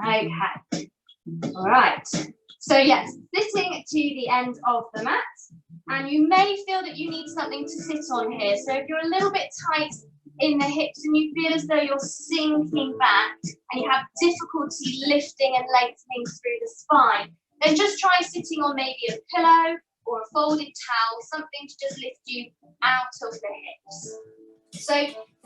Okay. All right. So yes, sitting to the end of the mat, and you may feel that you need something to sit on here. So if you're a little bit tight in the hips and you feel as though you're sinking back and you have difficulty lifting and lengthening through the spine, then just try sitting on maybe a pillow or a folded towel, something to just lift you out of the hips. So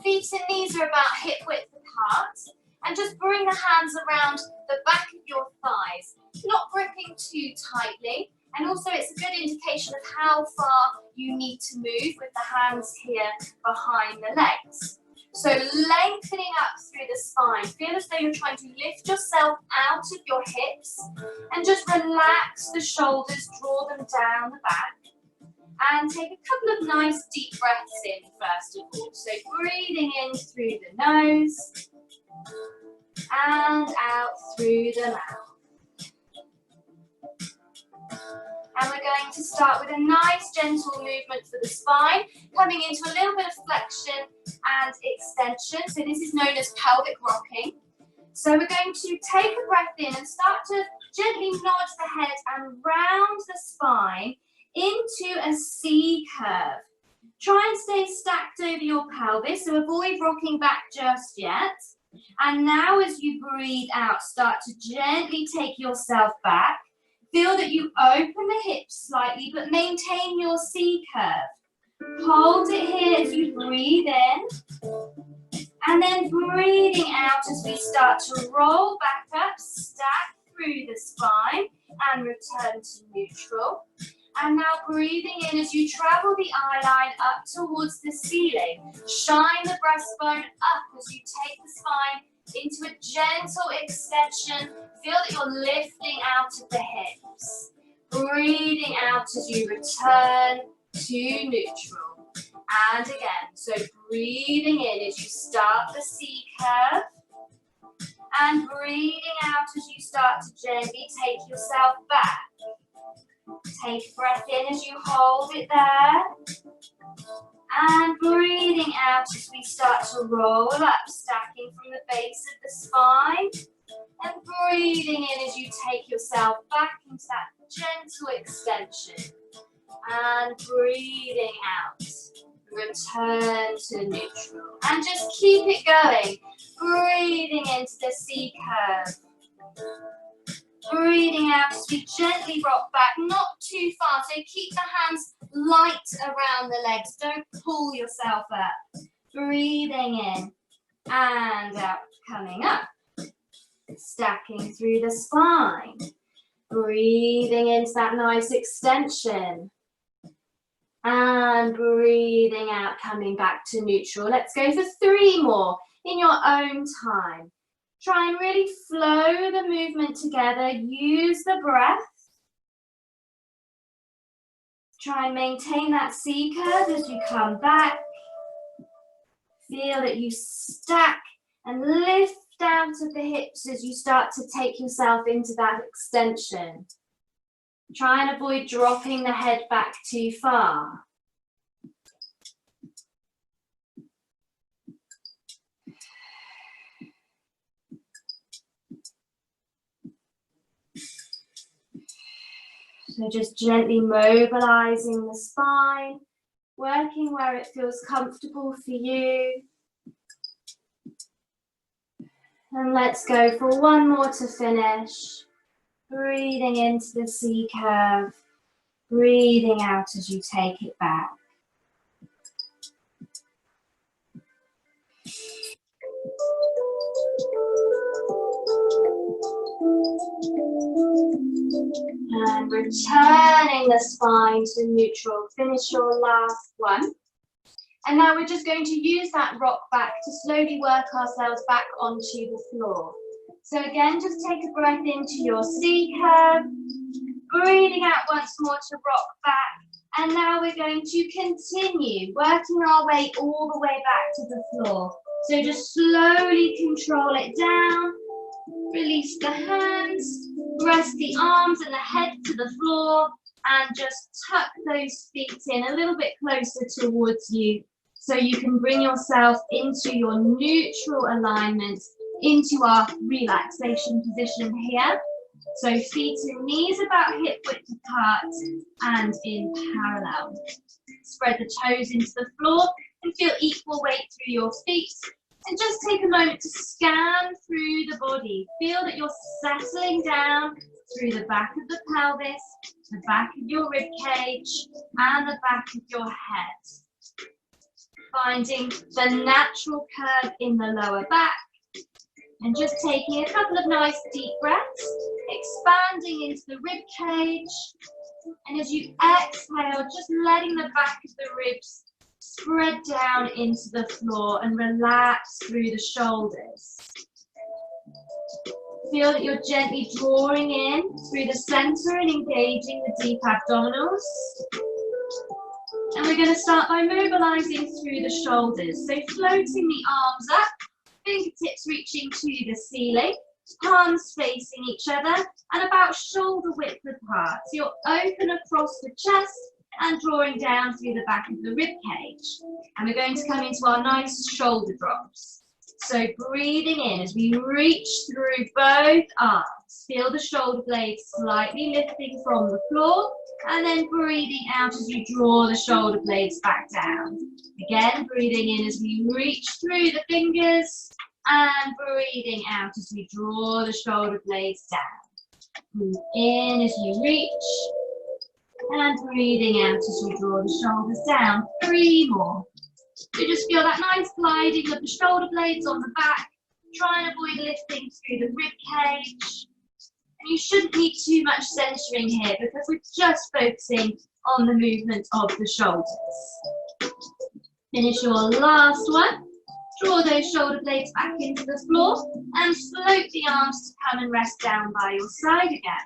feet and knees are about hip width apart, and just bring the hands around the back of your thighs, not gripping too tightly, and also it's a good indication of how far you need to move with the hands here behind the legs. So lengthening up through the spine, feel as though you're trying to lift yourself out of your hips and just relax the shoulders, draw them down the back. And take a couple of nice deep breaths in first of all. So breathing in through the nose and out through the mouth. And we're going to start with a nice gentle movement for the spine, coming into a little bit of flexion and extension. So this is known as pelvic rocking. So we're going to take a breath in and start to gently nod the head and round the spine into a C curve. Try and stay stacked over your pelvis, so avoid rocking back just yet. And now as you breathe out, start to gently take yourself back. Feel that you open the hips slightly, but maintain your C curve. Hold it here as you breathe in. And then breathing out as we start to roll back up, stack through the spine and return to neutral. And now breathing in as you travel the eye line up towards the ceiling. Shine the breastbone up as you take the spine into a gentle extension. Feel that you're lifting out of the hips. Breathing out as you return to neutral. And again, so breathing in as you start the C curve. And breathing out as you start to gently take yourself back. Take a breath in as you hold it there. And breathing out as we start to roll up, stacking from the base of the spine. And breathing in as you take yourself back into that gentle extension. And breathing out. Return to neutral. And just keep it going. Breathing into the C curve. Breathing out as we gently rock back, not too far. So keep the hands light around the legs. Don't pull yourself up. Breathing in and out, coming up. Stacking through the spine. Breathing into that nice extension. And breathing out, coming back to neutral. Let's go for 3 more in your own time. Try and really flow the movement together. Use the breath. Try and maintain that C curve as you come back. Feel that you stack and lift out of the hips as you start to take yourself into that extension. Try and avoid dropping the head back too far. So just gently mobilizing the spine, working where it feels comfortable for you. And let's go for 1 more to finish. Breathing into the C curve, breathing out as you take it back. And returning the spine to neutral. Finish your last one. And now we're just going to use that rock back to slowly work ourselves back onto the floor. So again, just take a breath into your C curve. Breathing out once more to rock back. And now we're going to continue working our way all the way back to the floor. So just slowly control it down. Release the hands. Rest the arms and the head to the floor. And just tuck those feet in a little bit closer towards you so you can bring yourself into your neutral alignment into our relaxation position here. So feet and knees about hip width apart and in parallel. Spread the toes into the floor and feel equal weight through your feet. And just take a moment to scan through the body. Feel that you're settling down through the back of the pelvis, the back of your rib cage, and the back of your head. Finding the natural curve in the lower back. And just taking a couple of nice deep breaths, expanding into the rib cage. And as you exhale, just letting the back of the ribs spread down into the floor and relax through the shoulders. Feel that you're gently drawing in through the center and engaging the deep abdominals. And we're going to start by mobilizing through the shoulders. So floating the arms up, fingertips reaching to the ceiling, palms facing each other and about shoulder width apart. So you're open across the chest and drawing down through the back of the rib cage. And we're going to come into our nice shoulder drops. So breathing in as we reach through both arms. Feel the shoulder blades slightly lifting from the floor and then breathing out as you draw the shoulder blades back down. Again, breathing in as we reach through the fingers and breathing out as we draw the shoulder blades down. Breathe in as you reach and breathing out as you draw the shoulders down. 3 more. So just feel that nice gliding of the shoulder blades on the back. Try and avoid lifting through the rib cage. And you shouldn't need too much centering here because we're just focusing on the movement of the shoulders. Finish your last one. Draw those shoulder blades back into the floor and float the arms to come and rest down by your side again.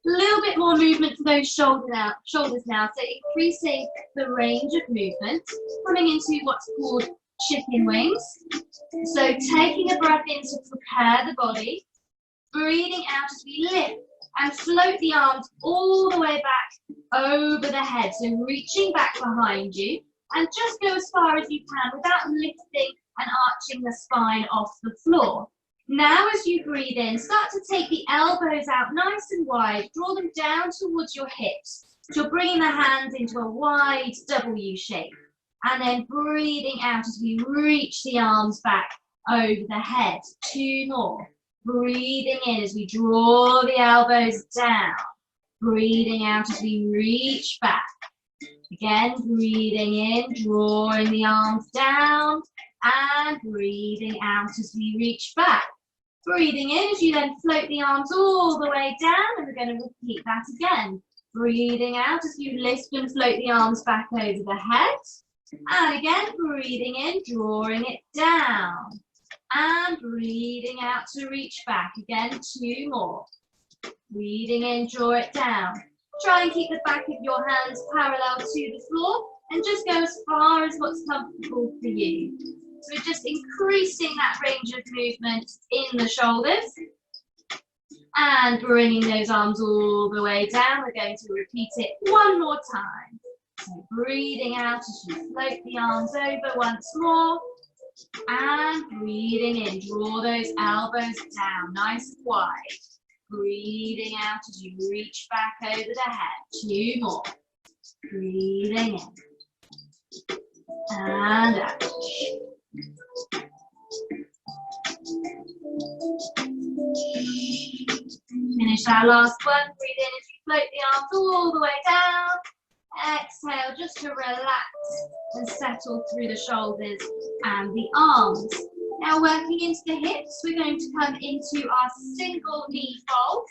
A little bit more movement for those shoulders now, so increasing the range of movement, coming into what's called chicken wings. So taking a breath in to prepare the body, breathing out as we lift and float the arms all the way back over the head. So reaching back behind you and just go as far as you can without lifting and arching the spine off the floor. Now as you breathe in, start to take the elbows out nice and wide, draw them down towards your hips. So you're bringing the hands into a wide W shape. And then breathing out as we reach the arms back over the head. 2 more. Breathing in as we draw the elbows down. Breathing out as we reach back. Again, breathing in, drawing the arms down. And breathing out as we reach back. Breathing in as you then float the arms all the way down, and we're going to repeat that again. Breathing out as you lift and float the arms back over the head. And again, breathing in, drawing it down. And breathing out to reach back. Again, 2 more. Breathing in, draw it down. Try and keep the back of your hands parallel to the floor and just go as far as what's comfortable for you. So we're just increasing that range of movement in the shoulders and bringing those arms all the way down. We're going to repeat it 1 more time. So breathing out as you float the arms over once more and breathing in. Draw those elbows down nice and wide. Breathing out as you reach back over the head. 2 more. Breathing in and out. Finish our last one. Breathe in as you float the arms all the way down. Exhale just to relax and settle through the shoulders and the arms. Now working into the hips, we're going to come into our single knee fold.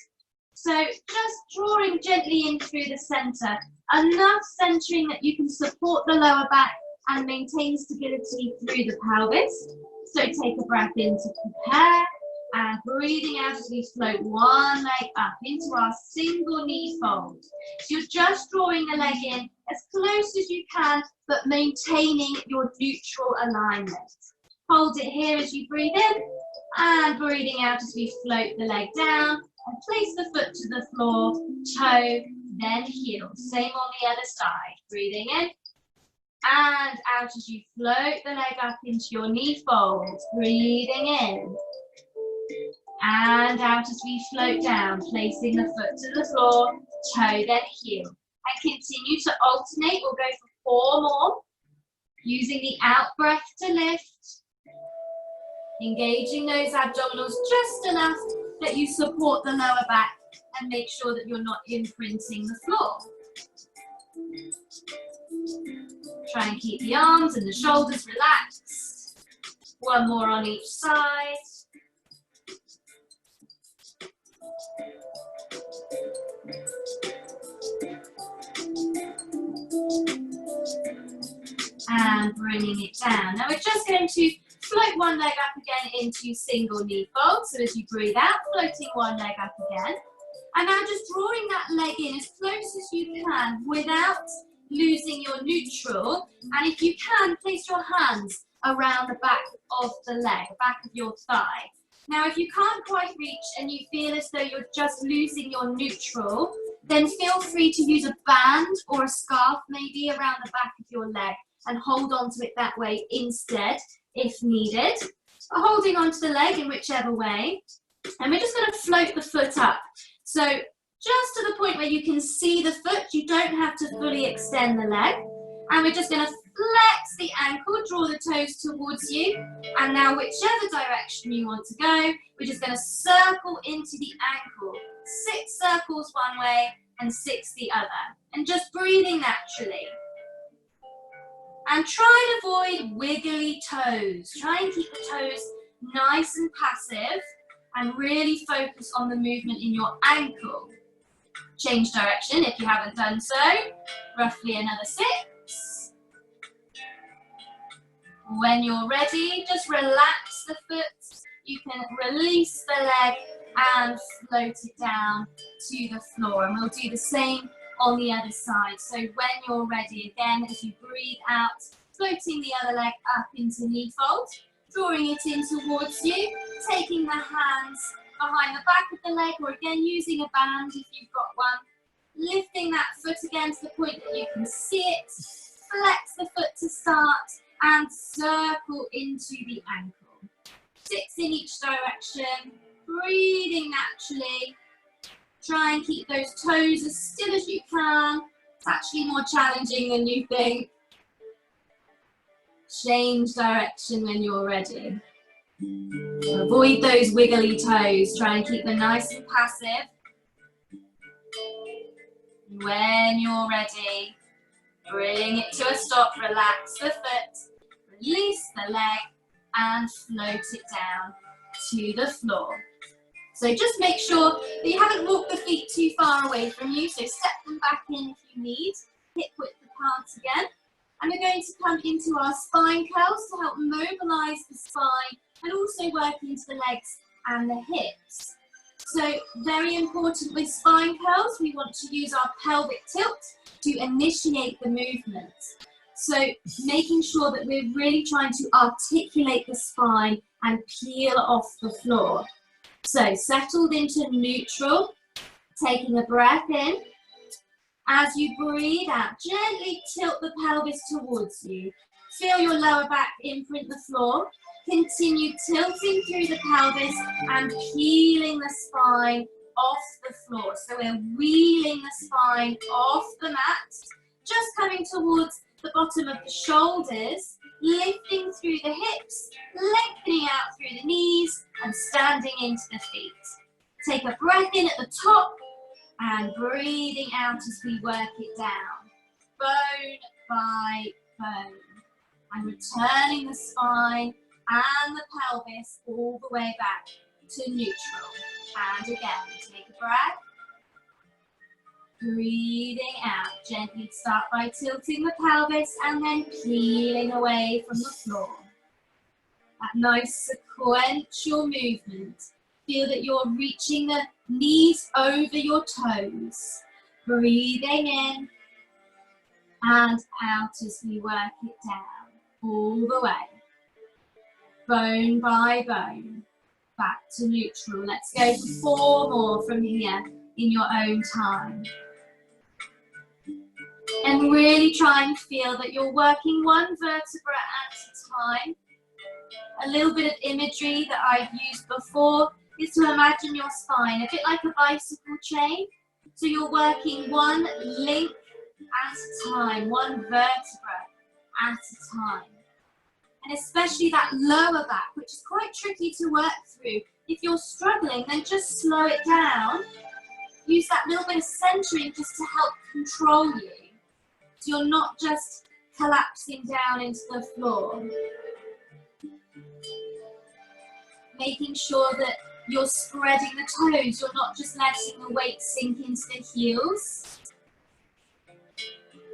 So just drawing gently in through the center, enough centering that you can support the lower back and maintain stability through the pelvis. So take a breath in to prepare and breathing out as we float one leg up into our single knee fold. So you're just drawing the leg in as close as you can, but maintaining your neutral alignment. Hold it here as you breathe in and breathing out as we float the leg down and place the foot to the floor, toe, then heel. Same on the other side. Breathing in and out as you float the leg up into your knee fold. Breathing in And out as we float down, placing the foot to the floor, toe then heel. And continue to alternate. We'll go for 4 more. Using the out breath to lift. Engaging those abdominals just enough that you support the lower back and make sure that you're not imprinting the floor. Try and keep the arms and the shoulders relaxed. 1 more on each side. And bringing it down. Now we're just going to float one leg up again into single knee fold. So as you breathe out, floating one leg up again. And now just drawing that leg in as close as you can without losing your neutral. And if you can, place your hands around the back of the leg, back of your thigh. Now if you can't quite reach and you feel as though you're just losing your neutral, then feel free to use a band or a scarf maybe around the back of your leg and hold on to it that way instead if needed. Holding onto the leg in whichever way. And we're just going to float the foot up. So just to the point where you can see the foot, you don't have to fully extend the leg. And we're just going to flex the ankle, draw the toes towards you. And now whichever direction you want to go, we're just going to circle into the ankle. 6 circles one way and 6 the other. And just breathing naturally. And try and avoid wiggly toes. Try and keep the toes nice and passive and really focus on the movement in your ankle. Change direction if you haven't done so. Roughly another 6. When you're ready, just relax the foot. You can release the leg and float it down to the floor. And we'll do the same on the other side. So when you're ready, again, as you breathe out, floating the other leg up into knee fold, drawing it in towards you, taking the hands behind the back of the leg, or again using a band if you've got one, lifting that foot again to the point that you can see it, flex the foot to start, and circle into the ankle. 6 in each direction, breathing naturally. Try and keep those toes as still as you can. It's actually more challenging than you think. Change direction when you're ready. Avoid those wiggly toes. Try and keep them nice and passive. When you're ready, bring it to a stop. Relax the foot, release the leg, and float it down to the floor. So just make sure that you haven't walked the feet too far away from you. So step them back in if you need. Hip width apart again. And we're going to come into our spine curls to help mobilize the spine and also work into the legs and the hips. So very important with spine curls, we want to use our pelvic tilt to initiate the movement. So making sure that we're really trying to articulate the spine and peel off the floor. So settled into neutral, taking a breath in. As you breathe out, gently tilt the pelvis towards you. Feel your lower back imprint the floor. Continue tilting through the pelvis and peeling the spine off the floor. So we're wheeling the spine off the mat, just coming towards the bottom of the shoulders, lifting through the hips, lengthening out through the knees and standing into the feet. Take a breath in at the top and breathing out as we work it down, bone by bone. And returning the spine and the pelvis all the way back to neutral. And again, take a breath. Breathing out, gently start by tilting the pelvis and then peeling away from the floor. That nice sequential movement. Feel that you're reaching the knees over your toes. Breathing in and out as we work it down, all the way. Bone by bone, back to neutral. Let's go for 4 more from here in your own time. And really try and feel that you're working one vertebra at a time. A little bit of imagery that I've used before is to imagine your spine a bit like a bicycle chain. So you're working one link at a time, one vertebra at a time. And especially that lower back, which is quite tricky to work through. If you're struggling, then just slow it down. Use that little bit of centering just to help control you. So you're not just collapsing down into the floor. Making sure that you're spreading the toes, you're not just letting the weight sink into the heels.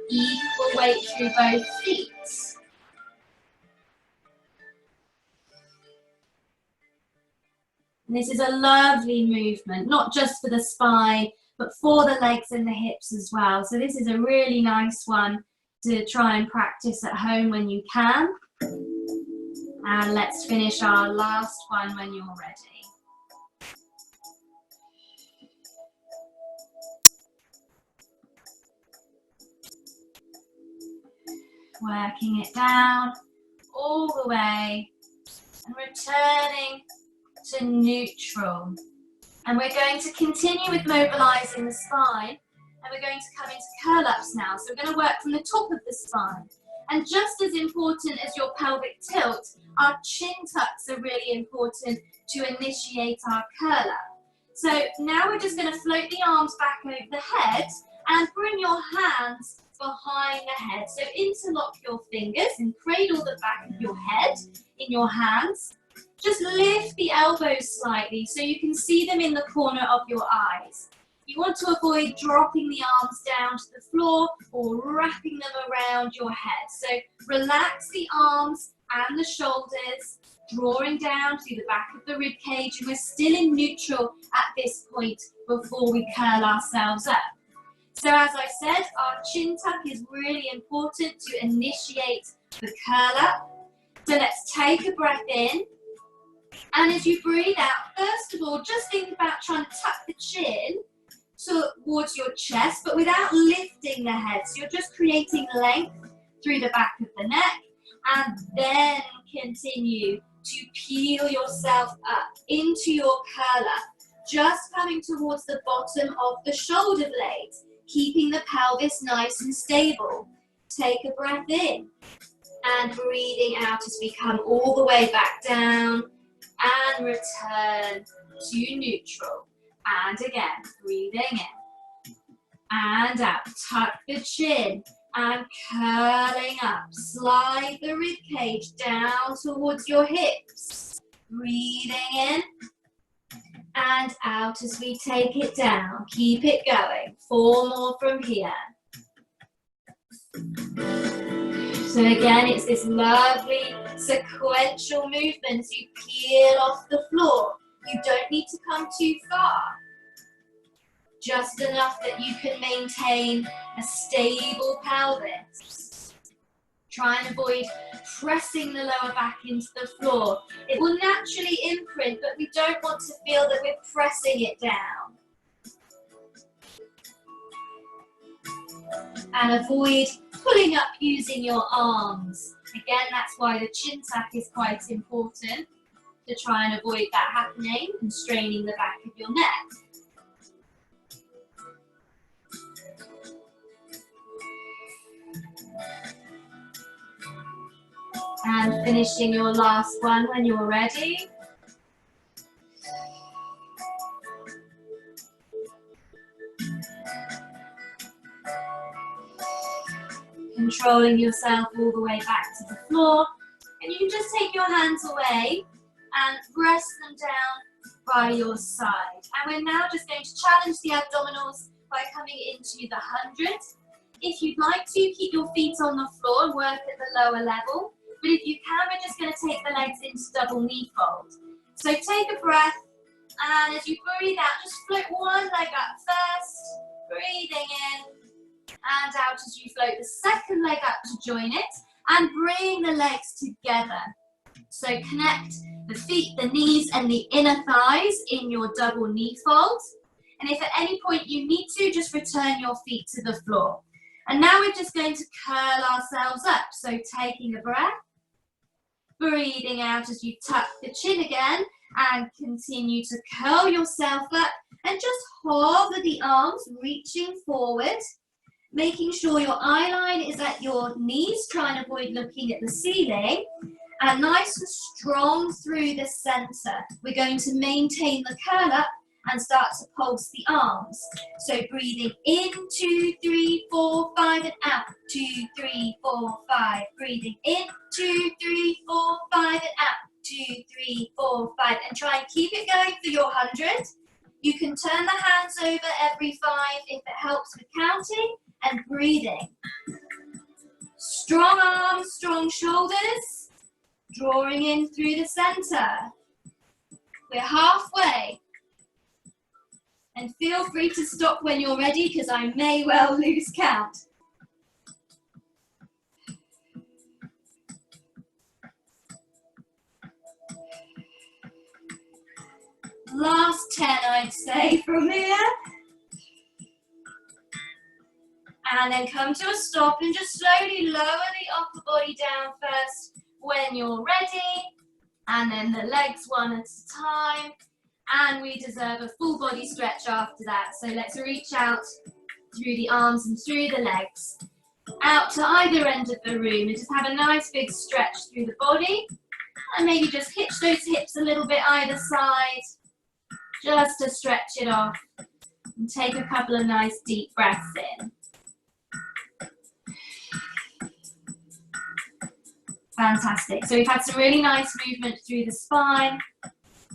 Equal weight through both feet. And this is a lovely movement, not just for the spine, but for the legs and the hips as well. So this is a really nice one to try and practice at home when you can. And let's finish our last one when you're ready. Working it down all the way and returning to neutral. And we're going to continue with mobilizing the spine, and we're going to come into curl-ups now. So we're going to work from the top of the spine. And just as important as your pelvic tilt, our chin tucks are really important to initiate our curl-up. So now we're just going to float the arms back over the head and bring your hands behind the head. So interlock your fingers and cradle the back of your head in your hands. Just lift the elbows slightly so you can see them in the corner of your eyes. You want to avoid dropping the arms down to the floor or wrapping them around your head. So relax the arms and the shoulders, drawing down through the back of the rib cage, and we're still in neutral at this point before we curl ourselves up. So as I said, our chin tuck is really important to initiate the curl up. So let's take a breath in. And as you breathe out, first of all, just think about trying to tuck the chin towards your chest, but without lifting the head. So you're just creating length through the back of the neck, and then continue to peel yourself up into your curl up, just coming towards the bottom of the shoulder blades, keeping the pelvis nice and stable. Take a breath in and breathing out as we come all the way back down and return to neutral. And again, breathing in and out. Tuck the chin and curling up. Slide the rib cage down towards your hips. Breathing in and out as we take it down. Keep it going. 4 more from here. So again, it's this lovely sequential movement as you peel off the floor. You don't need to come too far. Just enough that you can maintain a stable pelvis. Try and avoid pressing the lower back into the floor. It will naturally imprint, but we don't want to feel that we're pressing it down. And avoid pulling up using your arms. Again, that's why the chin tuck is quite important, to try and avoid that happening and straining the back of your neck. And finishing your last one when you're ready. Controlling yourself all the way back to the floor. And you can just take your hands away and rest them down by your side. And we're now just going to challenge the abdominals by coming into the 100. If you'd like to, keep your feet on the floor and work at the lower level. But if you can, we're just going to take the legs into double knee fold. So take a breath, and as you breathe out, just float one leg up first, breathing in, and out as you float the second leg up to join it, and bring the legs together. So connect the feet, the knees, and the inner thighs in your double knee fold. And if at any point you need to, just return your feet to the floor. And now we're just going to curl ourselves up. So taking a breath, Breathing out as you tuck the chin again and continue to curl yourself up and just hover the arms, reaching forward, making sure your eye line is at your knees, trying to avoid looking at the ceiling, and nice and strong through the center. We're going to maintain the curl up and start to pulse the arms. So breathing in, 2, 3, 4, 5, and out, 2, 3, 4, 5. Breathing in, 2, 3, 4, 5, and out, 2, 3, 4, 5. And try and keep it going for your 100. You can turn the hands over every 5 if it helps with counting and breathing. Strong arms, strong shoulders, drawing in through the center. We're halfway. And feel free to stop when you're ready because I may well lose count. Last 10, I'd say, from here. And then come to a stop and just slowly lower the upper body down first when you're ready. And then the legs one at a time. And we deserve a full body stretch after that. So let's reach out through the arms and through the legs. Out to either end of the room and just have a nice big stretch through the body. And maybe just hitch those hips a little bit either side. Just to stretch it off. And take a couple of nice deep breaths in. Fantastic. So we've had some really nice movement through the spine.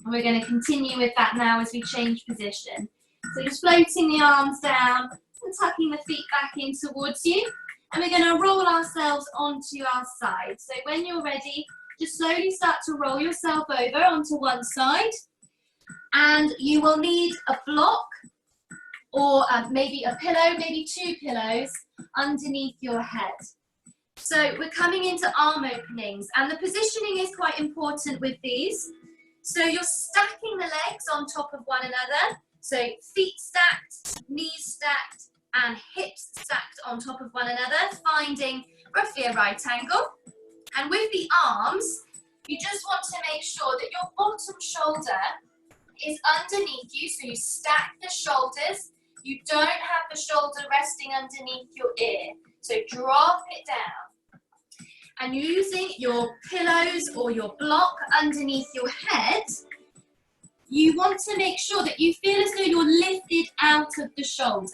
And we're going to continue with that now as we change position. So just floating the arms down and tucking the feet back in towards you. And we're going to roll ourselves onto our side. So when you're ready, just slowly start to roll yourself over onto one side. And you will need a block or maybe a pillow, maybe 2 pillows underneath your head. So we're coming into arm openings. And the positioning is quite important with these. So you're stacking the legs on top of one another. So feet stacked, knees stacked, and hips stacked on top of one another, finding roughly a right angle. And with the arms, you just want to make sure that your bottom shoulder is underneath you. So you stack the shoulders. You don't have the shoulder resting underneath your ear. So drop it down. And using your pillows or your block underneath your head, you want to make sure that you feel as though you're lifted out of the shoulder.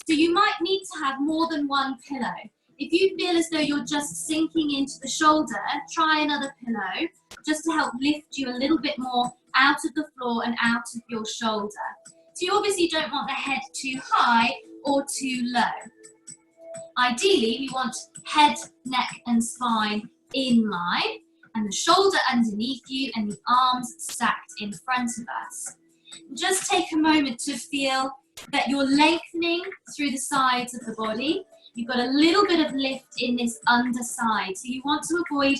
So you might need to have more than one pillow. If you feel as though you're just sinking into the shoulder, try another pillow just to help lift you a little bit more out of the floor and out of your shoulder. So you obviously don't want the head too high or too low. Ideally, we want head, neck and spine in line and the shoulder underneath you and the arms stacked in front of us. Just take a moment to feel that you're lengthening through the sides of the body. You've got a little bit of lift in this underside, so you want to avoid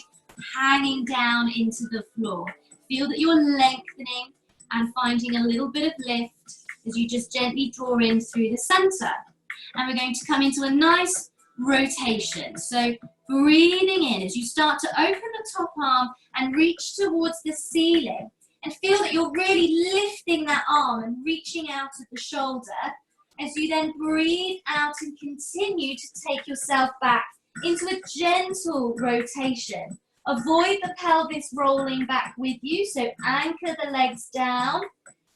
hanging down into the floor. Feel that you're lengthening and finding a little bit of lift as you just gently draw in through the center. And we're going to come into a nice rotation. So breathing in as you start to open the top arm and reach towards the ceiling. And feel that you're really lifting that arm and reaching out of the shoulder as you then breathe out and continue to take yourself back into a gentle rotation. Avoid the pelvis rolling back with you, so anchor the legs down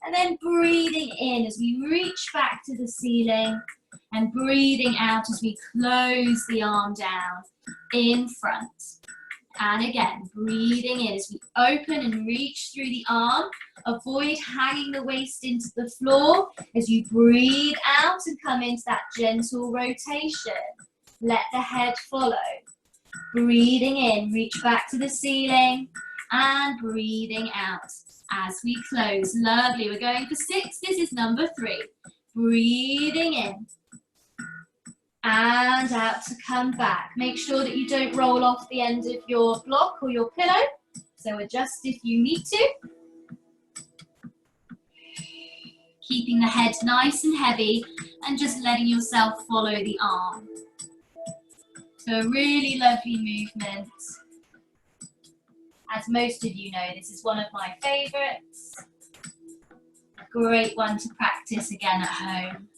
and then breathing in as we reach back to the ceiling and breathing out as we close the arm down in front. And again, breathing in as we open and reach through the arm. Avoid hanging the waist into the floor as you breathe out and come into that gentle rotation. Let the head follow. Breathing in, reach back to the ceiling and breathing out as we close. Lovely, we're going for 6. This is number 3. Breathing in. And out to come back. Make sure that you don't roll off the end of your block or your pillow. So adjust if you need to. Keeping the head nice and heavy and just letting yourself follow the arm. So a really lovely movement. As most of you know, this is one of my favorites. A great one to practice again at home.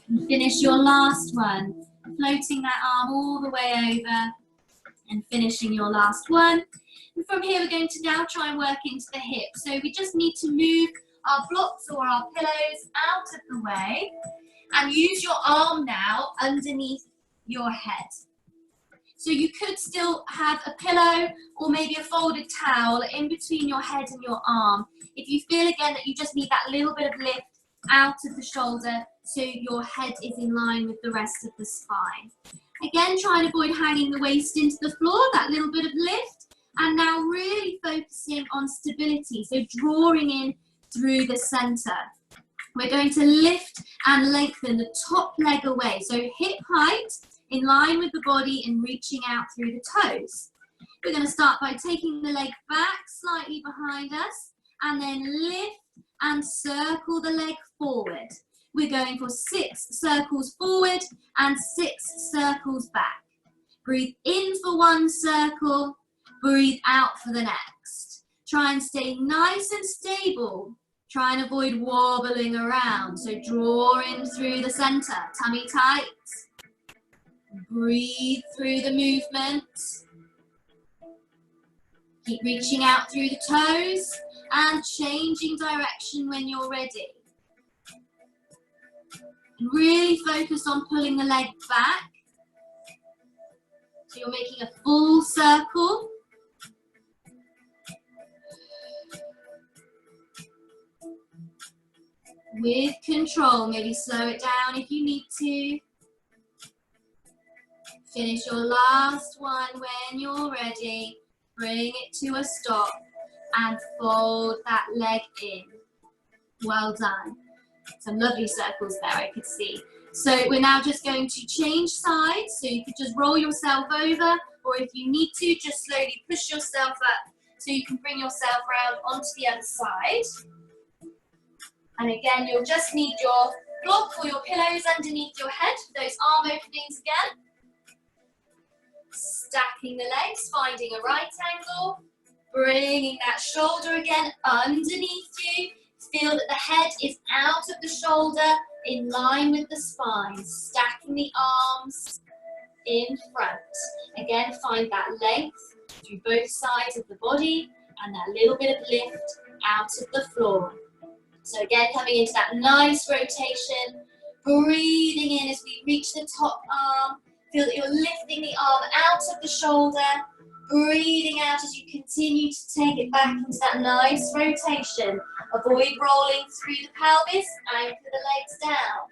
And finish your last one, floating that arm all the way over and finishing your last one. And from here, we're going to now try and work into the hip. So we just need to move our blocks or our pillows out of the way and use your arm now underneath your head. So you could still have a pillow or maybe a folded towel in between your head and your arm. If you feel again that you just need that little bit of lift out of the shoulder so your head is in line with the rest of the spine. Again, try and avoid hanging the waist into the floor, that little bit of lift. And now really focusing on stability, so drawing in through the center. We're going to lift and lengthen the top leg away, so hip height in line with the body and reaching out through the toes. We're going to start by taking the leg back slightly behind us and then lift and circle the leg forward. We're going for 6 circles forward and 6 circles back. Breathe in for 1 circle, breathe out for the next. Try and stay nice and stable. Try and avoid wobbling around. So draw in through the center, tummy tight. Breathe through the movement. Keep reaching out through the toes and changing direction when you're ready. Really focus on pulling the leg back. So you're making a full circle. With control, maybe slow it down if you need to. Finish your last one when you're ready. Bring it to a stop and fold that leg in. Well done. Some lovely circles there, I could see. So we're now just going to change sides. So you could just roll yourself over, or if you need to, just slowly push yourself up so you can bring yourself around onto the other side. And again, you'll just need your block or your pillows underneath your head for those arm openings again. Stacking the legs, finding a right angle, bringing that shoulder again underneath you. Feel that the head is out of the shoulder, in line with the spine. Stacking the arms in front. Again, find that length through both sides of the body and that little bit of lift out of the floor. So again, coming into that nice rotation, breathing in as we reach the top arm. Feel that you're lifting the arm out of the shoulder, breathing out as you continue to take it back into that nice rotation. Avoid rolling through the pelvis, anchor the legs down.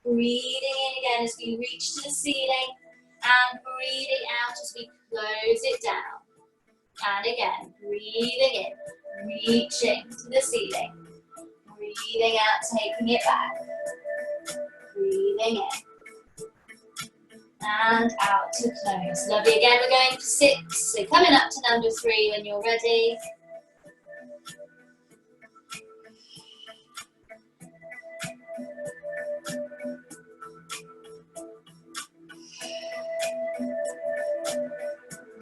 Breathing in again as we reach to the ceiling and breathing out as we close it down. And again, breathing in, reaching to the ceiling. Breathing out, taking it back. Breathing in. And out to close. Lovely. Again, we're going for 6. So coming up to number 3 when you're ready.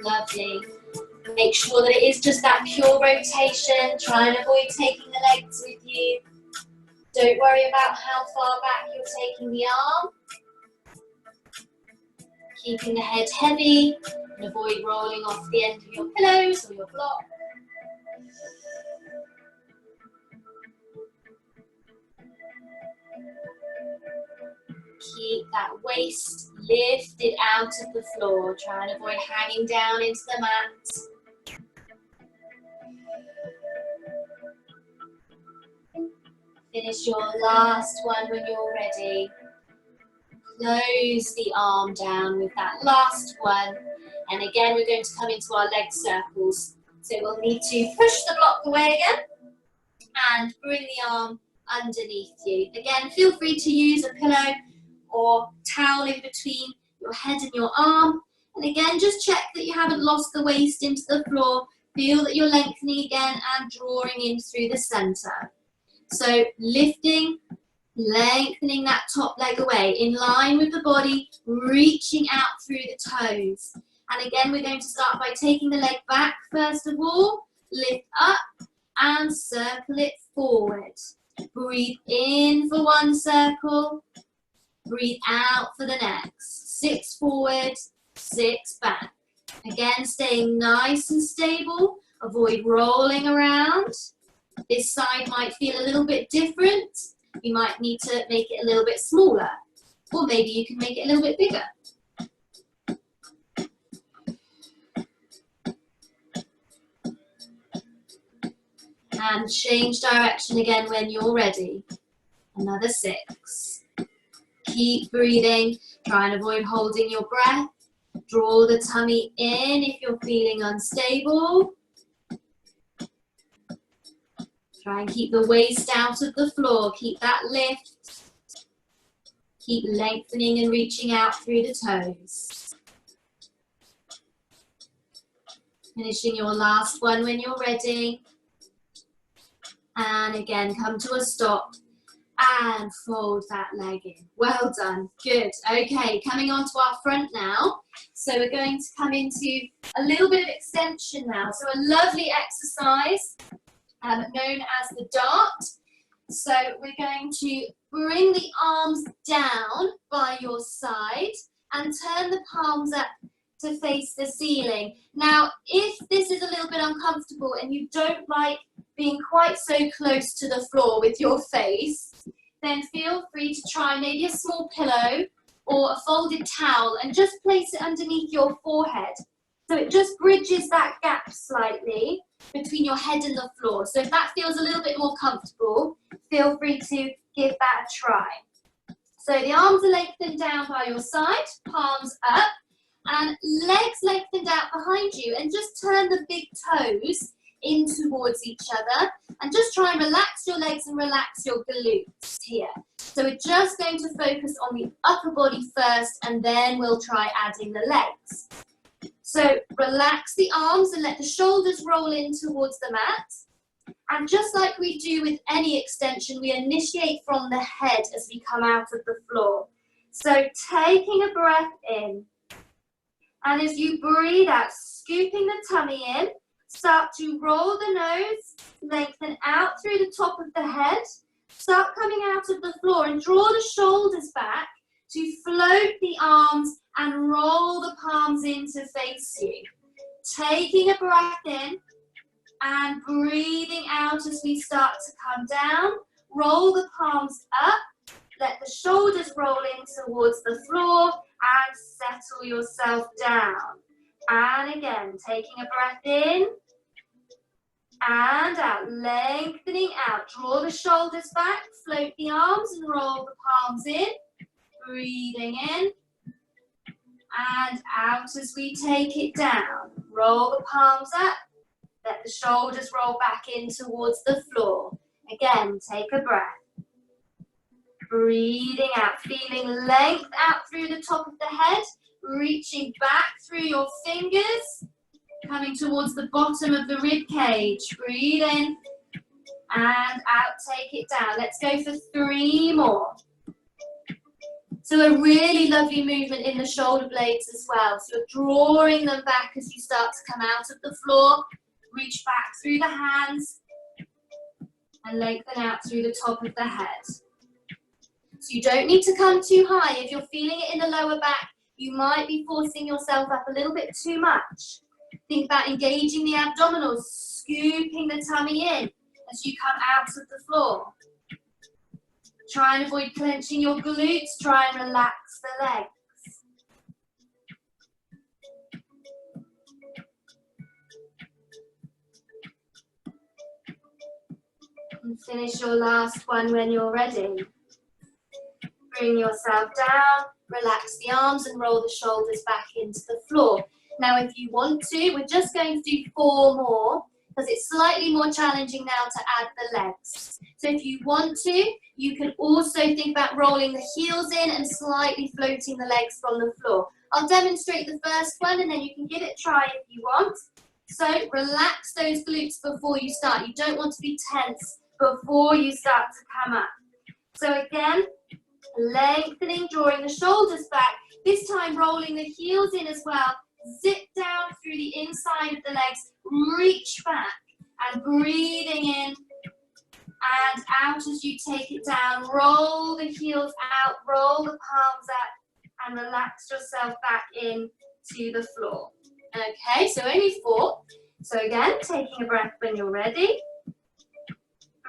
Lovely. Make sure that it is just that pure rotation. Try and avoid taking the legs with you. Don't worry about how far back you're taking the arm. Keeping the head heavy and avoid rolling off the end of your pillows or your block. Keep that waist lifted out of the floor. Try and avoid hanging down into the mat. Finish your last one when you're ready. Close the arm down with that last one. And again, we're going to come into our leg circles. So we'll need to push the block away again and bring the arm underneath you. Again, feel free to use a pillow or towel in between your head and your arm. And again, just check that you haven't lost the waist into the floor Feel that you're lengthening again and drawing in through the center. So lifting, lengthening that top leg away, in line with the body, reaching out through the toes. And again, we're going to start by taking the leg back first of all, lift up and circle it forward. Breathe in for one circle, breathe out for the next. 6 forward, 6 back. Again, staying nice and stable, avoid rolling around. This side might feel a little bit different. You might need to make it a little bit smaller, or maybe you can make it a little bit bigger. And change direction again when you're ready. Another 6. Keep breathing. Try and avoid holding your breath. Draw the tummy in if you're feeling unstable. Try and keep the waist out of the floor. Keep that lift. Keep lengthening and reaching out through the toes. Finishing your last one when you're ready. And again, come to a stop and fold that leg in. Well done, good. Okay, coming on to our front now. So we're going to come into a little bit of extension now. So a lovely exercise known as the dart. So we're going to bring the arms down by your side and turn the palms up to face the ceiling. Now, if this is a little bit uncomfortable and you don't like being quite so close to the floor with your face, then feel free to try maybe a small pillow or a folded towel and just place it underneath your forehead. So it just bridges that gap slightly between your head and the floor. So if that feels a little bit more comfortable, feel free to give that a try. So the arms are lengthened down by your side, palms up, and legs lengthened out behind you, and just turn the big toes in towards each other, and just try and relax your legs and relax your glutes here. So we're just going to focus on the upper body first, and then we'll try adding the legs. So relax the arms and let the shoulders roll in towards the mat. And just like we do with any extension, we initiate from the head as we come out of the floor. So taking a breath in. And as you breathe out, scooping the tummy in, start to roll the nose, lengthen out through the top of the head, start coming out of the floor and draw the shoulders back to float the arms and roll the palms in to face you. Taking a breath in and breathing out as we start to come down, roll the palms up, let the shoulders roll in towards the floor, and settle yourself down. And again, taking a breath in and out, lengthening out. Draw the shoulders back, float the arms and roll the palms in. Breathing in and out as we take it down. Roll the palms up, let the shoulders roll back in towards the floor. Again, take a breath. Breathing out, feeling length out through the top of the head, reaching back through your fingers, coming towards the bottom of the rib cage. Breathe in and out, take it down. Let's go for 3 more. So a really lovely movement in the shoulder blades as well. So you're drawing them back as you start to come out of the floor. Reach back through the hands and lengthen out through the top of the head. So you don't need to come too high. If you're feeling it in the lower back, you might be forcing yourself up a little bit too much. Think about engaging the abdominals, scooping the tummy in as you come out of the floor. Try and avoid clenching your glutes. Try and relax the legs. And finish your last one when you're ready. Bring yourself down, relax the arms and roll the shoulders back into the floor. Now if you want to, we're just going to do 4 more because it's slightly more challenging now to add the legs. So if you want to, you can also think about rolling the heels in and slightly floating the legs from the floor. I'll demonstrate the first one and then you can give it a try if you want. So relax those glutes before you start. You don't want to be tense before you start to come up. So again, lengthening, drawing the shoulders back. This time rolling the heels in as well. Zip down through the inside of the legs. Reach back and breathing in and out as you take it down. Roll the heels out, roll the palms up, and relax yourself back in to the floor. Okay, so only 4. So again, taking a breath when you're ready.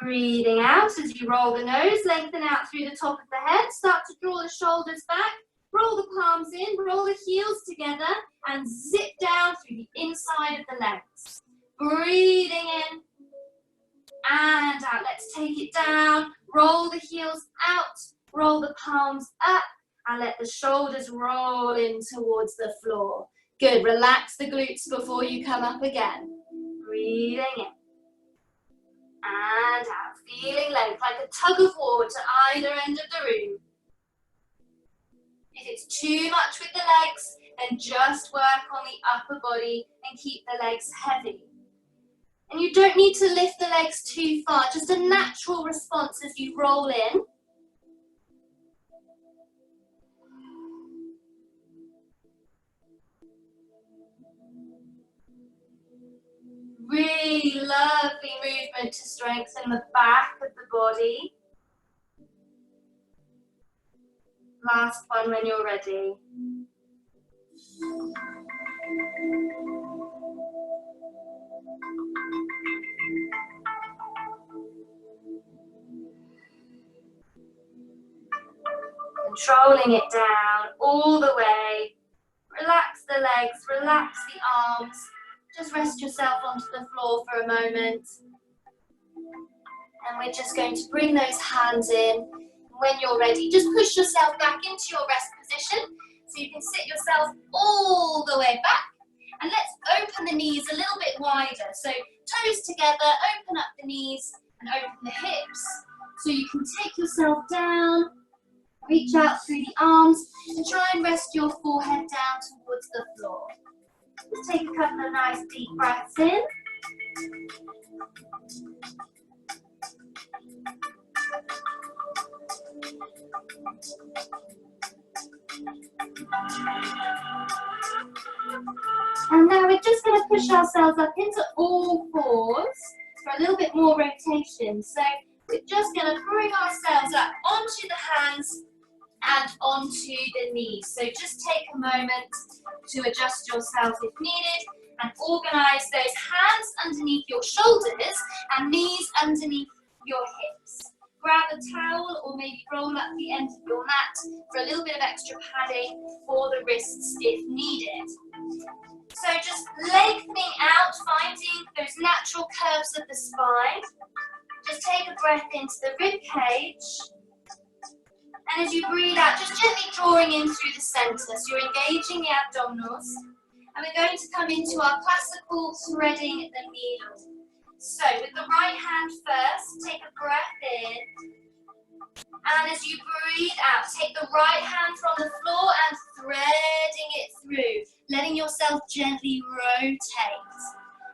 Breathing out as you roll the nose, lengthen out through the top of the head. Start to draw the shoulders back. Roll the palms in, roll the heels together, and zip down through the inside of the legs. Breathing in and out. Let's take it down. Roll the heels out, roll the palms up, and let the shoulders roll in towards the floor. Good. Relax the glutes before you come up again. Breathing in and out. Feeling length like a tug of war to either end of the room. If it's too much with the legs, then just work on the upper body and keep the legs heavy. And you don't need to lift the legs too far, just a natural response as you roll in. Really lovely movement to strengthen the back of the body. Last one when you're ready. Controlling it down all the way. Relax the legs, relax the arms. Just rest yourself onto the floor for a moment. And we're just going to bring those hands in. When you're ready, just push yourself back into your rest position. So you can sit yourself all the way back. And let's open the knees a little bit wider. So toes together, open up the knees and open the hips. So you can take yourself down, reach out through the arms and try and rest your forehead down towards the floor. Just take a couple of nice deep breaths in. And now we're just going to push ourselves up into all fours for a little bit more rotation. So we're just going to bring ourselves up onto the hands and onto the knees. So just take a moment to adjust yourself if needed and organize those hands underneath your shoulders and knees underneath your hips. Grab a towel or maybe roll up the end of your mat for a little bit of extra padding for the wrists if needed. So just lengthening out, finding those natural curves of the spine. Just take a breath into the rib cage. And as you breathe out, just gently drawing in through the center. So you're engaging the abdominals. And we're going to come into our classical threading the needle. So with the right hand first, take a breath in. And as you breathe out, take the right hand from the floor and threading it through, letting yourself gently rotate.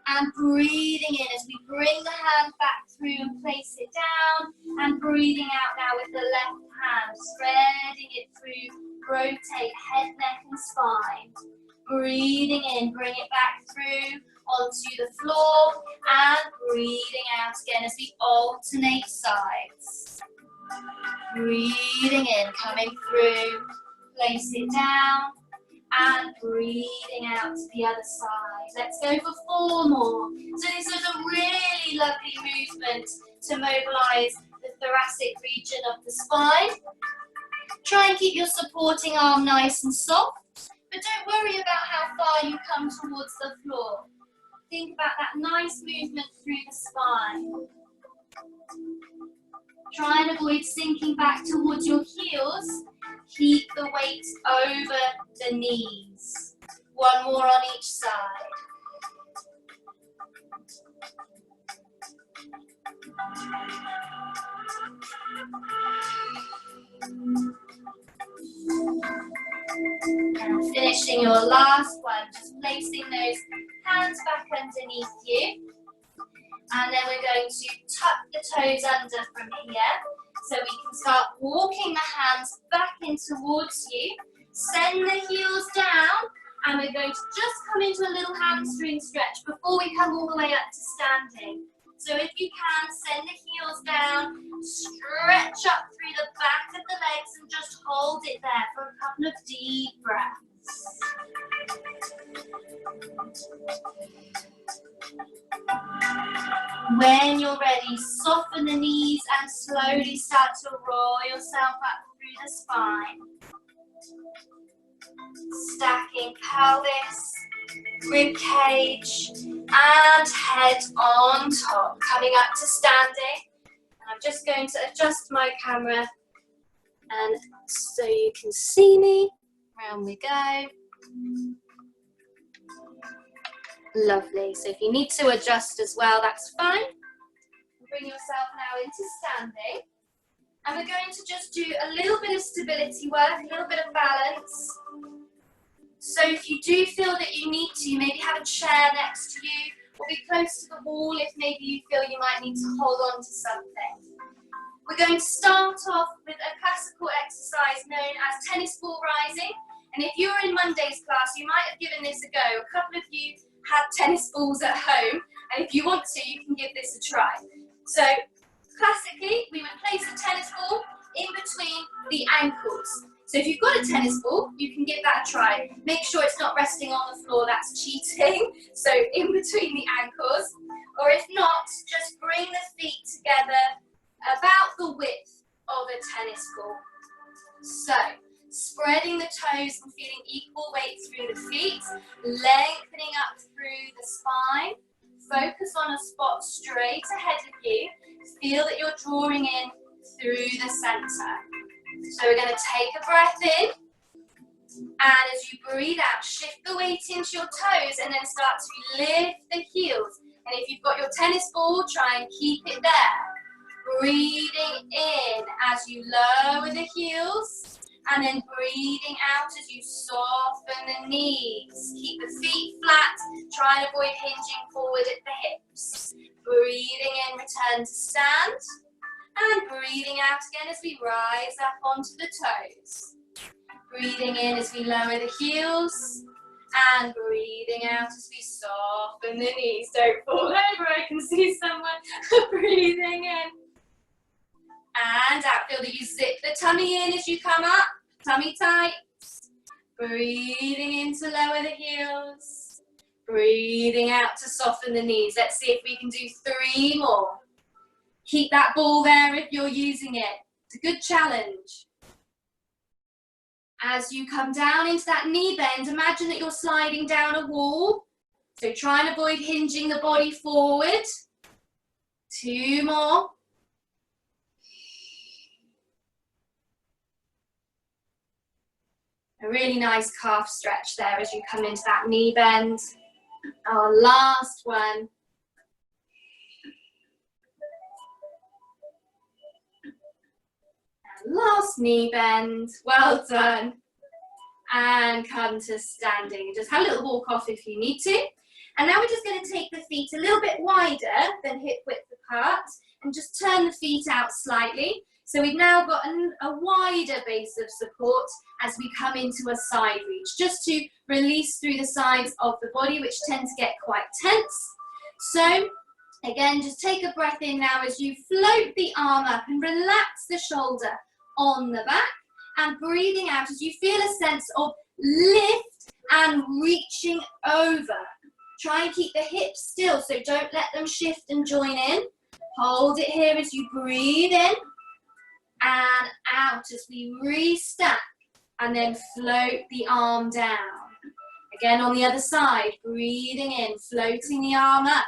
And breathing in as we bring the hand back through and place it down. And breathing out now with the left hand, threading it through, rotate head, neck and spine. Breathing in, bring it back through onto the floor and breathing out again as we alternate sides. Breathing in, coming through, place it down and breathing out to the other side. Let's go for 4 more. So this is a really lovely movement to mobilize the thoracic region of the spine. Try and keep your supporting arm nice and soft, but don't worry about how far you come towards the floor. Think about that nice movement through the spine. Try and avoid sinking back towards your heels. Keep the weight over the knees. 1 more on each side. And finishing your last one, just placing those hands back underneath you. And then we're going to tuck the toes under from here. So we can start walking the hands back in towards you. Send the heels down. And we're going to just come into a little hamstring stretch before we come all the way up to standing. So if you can, send the heels down, stretch up through the back of the legs and just hold it there for a couple of deep breaths. When you're ready, soften the knees and slowly start to roll yourself up through the spine. Stacking pelvis, rib cage, and head on top. Coming up to standing. And I'm just going to adjust my camera and so you can see me. Round we go. Lovely. So if you need to adjust as well, that's fine. Bring yourself now into standing. And we're going to just do a little bit of stability work, a little bit of balance. So if you do feel that you need to, maybe have a chair next to you or be close to the wall if maybe you feel you might need to hold on to something. We're going to start off with a classical exercise known as tennis ball rising. And if you were in Monday's class, you might have given this a go. A couple of you have tennis balls at home, and if you want to, you can give this a try. So classically, we would place a tennis ball in between the ankles. So if you've got a tennis ball, you can give that a try. Make sure it's not resting on the floor, that's cheating. So in between the ankles. Or if not, just bring the feet together about the width of a tennis ball. So spreading the toes and feeling equal weight through the feet, lengthening up through the spine. Focus on a spot straight ahead of you. Feel that you're drawing in through the center. So we're going to take a breath in, and as you breathe out, shift the weight into your toes and then start to lift the heels. And if you've got your tennis ball, try and keep it there. Breathing in as you lower the heels, and then breathing out as you soften the knees. Keep the feet flat, try and avoid hinging forward at the hips. Breathing in, return to stand. And breathing out again as we rise up onto the toes. Breathing in as we lower the heels. And breathing out as we soften the knees. Don't fall over, I can see someone. Breathing in. And out. Feel that you zip the tummy in as you come up. Tummy tight. Breathing in to lower the heels. Breathing out to soften the knees. Let's see if we can do 3 more. Keep that ball there if you're using it. It's a good challenge. As you come down into that knee bend, imagine that you're sliding down a wall. So try and avoid hinging the body forward. 2 more. A really nice calf stretch there as you come into that knee bend. Our last one. Last knee bend, well done. And come to standing. Just have a little walk off if you need to. And now we're just going to take the feet a little bit wider than hip width apart and just turn the feet out slightly. So we've now got a wider base of support as we come into a side reach, just to release through the sides of the body, which tend to get quite tense. So again, just take a breath in now as you float the arm up and relax the shoulder on the back, and breathing out as you feel a sense of lift and reaching over. Try and keep the hips still, so don't let them shift and join in. Hold it here as you breathe in and out as we restack, and then float the arm down. Again on the other side, breathing in, floating the arm up,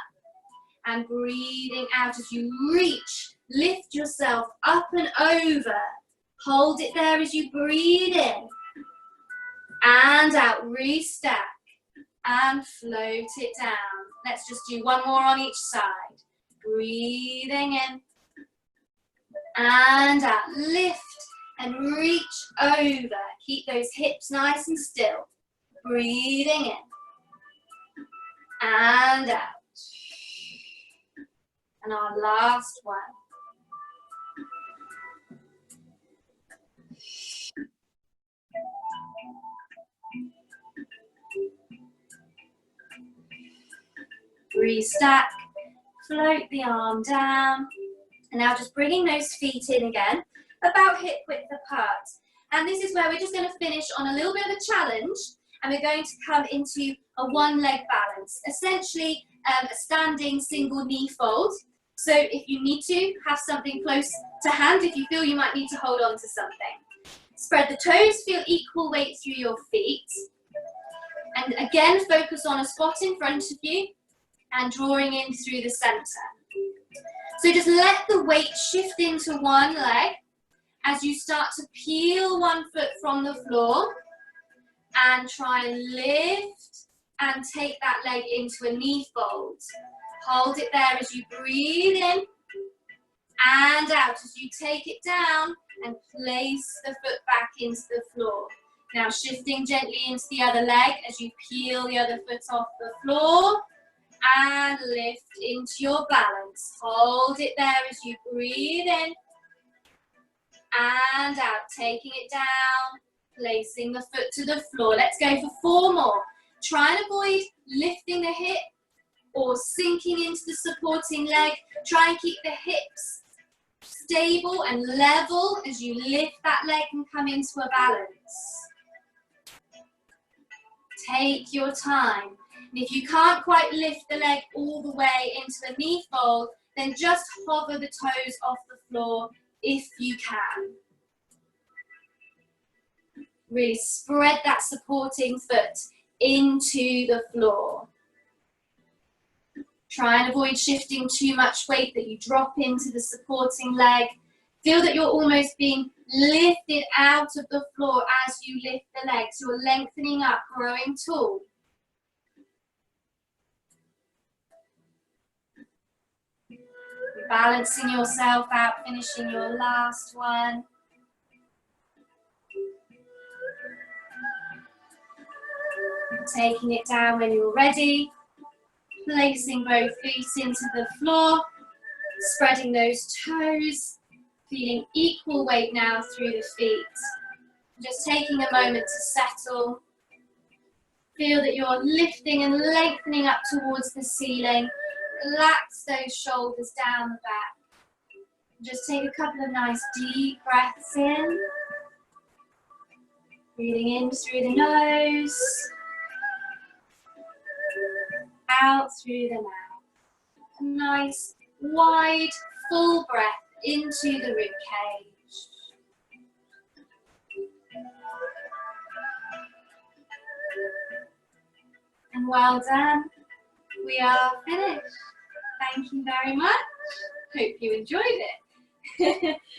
and breathing out as you reach. Lift yourself up and over. Hold it there as you breathe in and out, restack and float it down. Let's just do 1 more on each side. Breathing in and out, lift and reach over. Keep those hips nice and still. Breathing in And out. And our last one. Restack, float the arm down. And now just bringing those feet in again, about hip width apart. And this is where we're just going to finish on a little bit of a challenge, and we're going to come into a one-leg balance, essentially a standing single knee fold. So if you need to, have something close to hand if you feel you might need to hold on to something. Spread the toes, feel equal weight through your feet. And again, focus on a spot in front of you and drawing in through the center. So just let the weight shift into one leg as you start to peel one foot from the floor and try and lift and take that leg into a knee fold. Hold it there as you breathe in and out as you take it down and place the foot back into the floor. Now shifting gently into the other leg as you peel the other foot off the floor and lift into your balance. Hold it there as you breathe in and out, taking it down, placing the foot to the floor. Let's go for 4 more. Try and avoid lifting the hip or sinking into the supporting leg. Try and keep the hips stable and level as you lift that leg and come into a balance. Take your time. And if you can't quite lift the leg all the way into the knee fold, then just hover the toes off the floor if you can. Really spread that supporting foot into the floor. Try and avoid shifting too much weight that you drop into the supporting leg. Feel that you're almost being lifted out of the floor as you lift the legs. You're lengthening up, growing tall. You're balancing yourself out, finishing your last one. Taking it down when you're ready. Placing both feet into the floor. Spreading those toes. Feeling equal weight now through the feet. Just taking a moment to settle. Feel that you're lifting and lengthening up towards the ceiling. Relax those shoulders down the back. Just take a couple of nice deep breaths in. Breathing in through the nose. Out through the mouth. A nice, wide, full breath into the ribcage. And well done. We are finished. Thank you very much. Hope you enjoyed it.